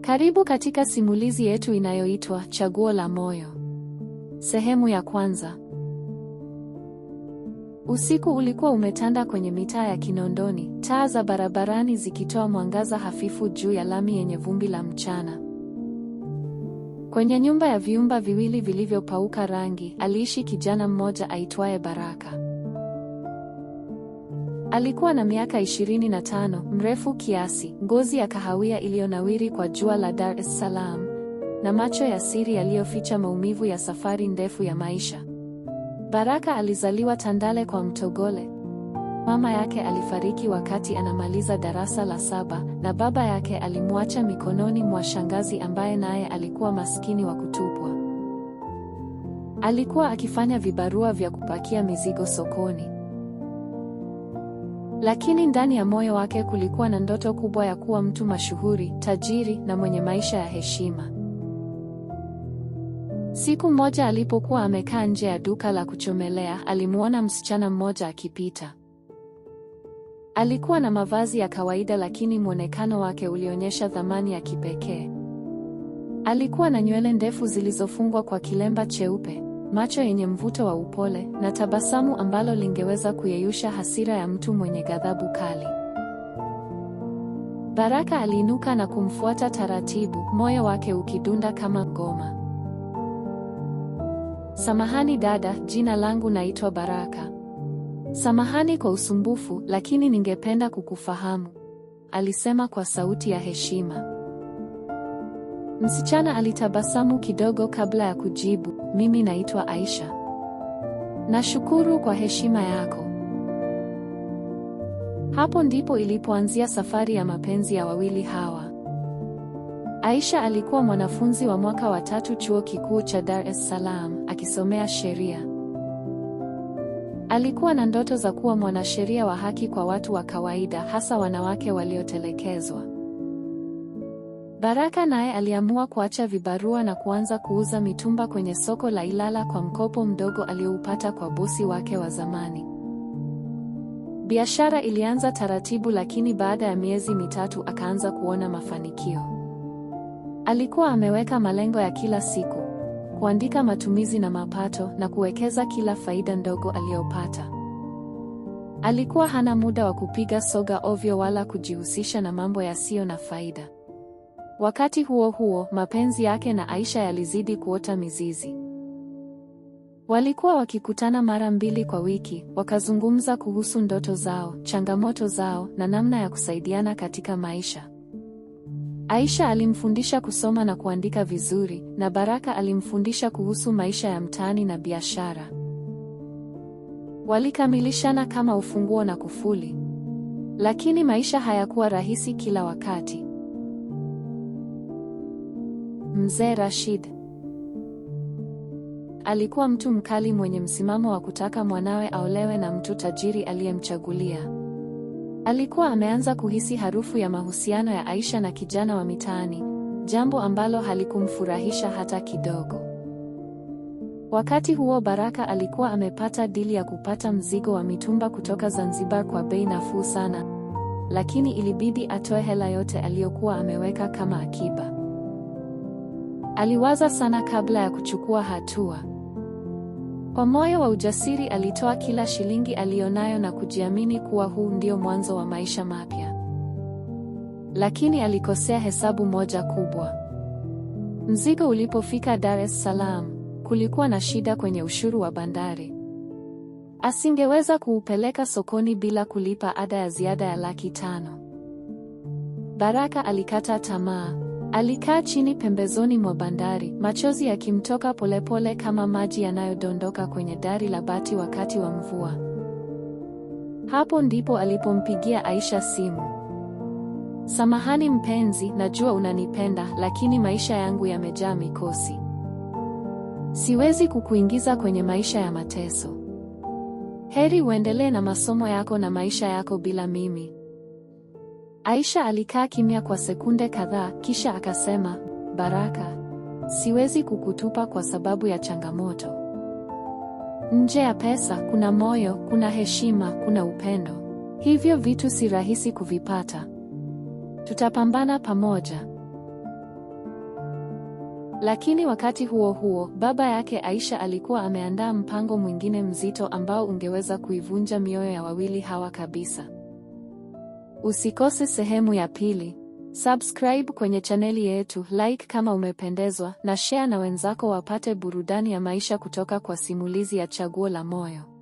Karibu katika simulizi yetu inayoitwa Chaguo la Moyo. Sehemu ya kwanza. Usiku ulikuwa umetanda kwenye mitaa ya Kinondoni, taa za barabarani zikitoa mwangaza hafifu juu ya lami yenye vumbi la mchana. Kwenye nyumba ya vyumba viwili vilivyopauka rangi, aliishi kijana mmoja aitwaye Baraka. Alikuwa na miaka 25, mrefu kiasi, ngozi ya kahawia iliyonawiri kwa jua la Dar es Salaam, na macho ya siri yaliyoficha maumivu ya safari ndefu ya maisha. Baraka alizaliwa Tandale kwa Mtogole. Mama yake alifariki wakati anamaliza darasa la 7, na baba yake alimwacha mikononi mwa shangazi ambaye naye alikuwa maskini wa kutupwa. Alikuwa akifanya vibarua vya kupakia mizigo sokoni. Lakini ndani ya moyo wake kulikuwa na ndoto kubwa ya kuwa mtu mashuhuri, tajiri na mwenye maisha ya heshima. Siku moja alipokuwa amekaa nje ya duka la kuchomelea, alimuona msichana mmoja akipita. Alikuwa na mavazi ya kawaida, lakini muonekano wake ulionyesha thamani ya kipekee. Alikuwa na nywele ndefu zilizofungwa kwa kilemba cheupe, macho yenye mvuto wa upole, na tabasamu ambalo lingeweza kuyeyusha hasira ya mtu mwenye ghadhabu kali. Baraka aliinuka na kumfuata taratibu, moyo wake ukidunda kama ngoma. "Samahani dada, jina langu naitwa Baraka." "Samahani kwa usumbufu, lakini ningependa kukufahamu," alisema kwa sauti ya heshima. Msichana alitabasamu kidogo kabla ya kujibu, "Mimi naitwa Aisha." "Nashukuru kwa heshima yako." Hapo ndipo ilipoanzia safari ya mapenzi ya wawili hawa. Aisha alikuwa mwanafunzi wa mwaka wa 3 chuo kikuu cha Dar es Salaam, akisomea sheria. Alikuwa na ndoto za kuwa mwanasheria wa haki kwa watu wa kawaida, hasa wanawake waliotelekezwa. Baraka naye aliamua kuacha vibarua na kuanza kuuza mitumba kwenye soko la Ilala kwa mkopo mdogo alioupata kwa bosi wake wa zamani. Biashara ilianza taratibu, lakini baada ya miezi 3 akaanza kuona mafanikio. Alikuwa ameweka malengo ya kila siku: kuandika matumizi na mapato, na kuwekeza kila faida ndogo aliyopata. Alikuwa hana muda wa kupiga soga ovyo wala kujihusisha na mambo yasiyo na faida. Wakati huo huo, mapenzi yake na Aisha yalizidi kuota mizizi. Walikuwa wakikutana mara 2 kwa wiki, wakazungumza kuhusu ndoto zao, changamoto zao, na namna ya kusaidiana katika maisha. Aisha alimfundisha kusoma na kuandika vizuri, na Baraka alimfundisha kuhusu maisha ya mtaani na biashara. Walikamilishana kama ufunguo na kufuli. Lakini maisha hayakuwa rahisi kila wakati. Mzee Rashid alikuwa mtu mkali mwenye msimamo wa kutaka mwanawe aolewe na mtu tajiri aliyemchagulia. Alikuwa ameanza kuhisi harufu ya mahusiano ya Aisha na kijana wa mitaani, jambo ambalo halikumfurahisha hata kidogo. Wakati huo Baraka alikuwa amepata dili ya kupata mzigo wa mitumba kutoka Zanzibar kwa bei nafuu sana, lakini ilibidi atoe hela yote aliyokuwa ameweka kama akiba. Aliwaza sana kabla ya kuchukua hatua. Kwa moyo wa ujasiri alitoa kila shilingi aliyonayo na kujiamini kuwa huu ndio mwanzo wa maisha mapya. Lakini alikosea hesabu moja kubwa. Mzigo ulipofika Dar es Salaam, kulikuwa na shida kwenye ushuru wa bandari. Asingeweza kuupeleka sokoni bila kulipa ada ya ziada ya Laki5. Baraka alikata tamaa. Alikaa chini pembezoni mwa bandari, machozi yakimtoka polepole kama maji yanayodondoka kwenye dari la bati wakati wa mvua. Hapo ndipo alipompigia Aisha simu. "Samahani mpenzi, najua unanipenda, lakini maisha yangu yamejaa mikosi. Siwezi kukuingiza kwenye maisha ya mateso. Heri uendelee na masomo yako na maisha yako bila mimi." Aisha alikaa kimya kwa sekunde kadhaa, kisha akasema, "Baraka, siwezi kukutupa kwa sababu ya changamoto. Nje ya pesa kuna moyo, kuna heshima, kuna upendo. Hivyo vitu si rahisi kuvipata. Tutapambana pamoja." Lakini wakati huo huo, baba yake Aisha alikuwa ameandaa mpango mwingine mzito ambao ungeweza kuivunja mioyo ya wawili hawa kabisa. Usikose sehemu ya pili. Subscribe kwenye chaneli yetu, like kama umependezwa, na share na wenzako wapate burudani ya maisha kutoka kwa simulizi ya Chaguo la Moyo.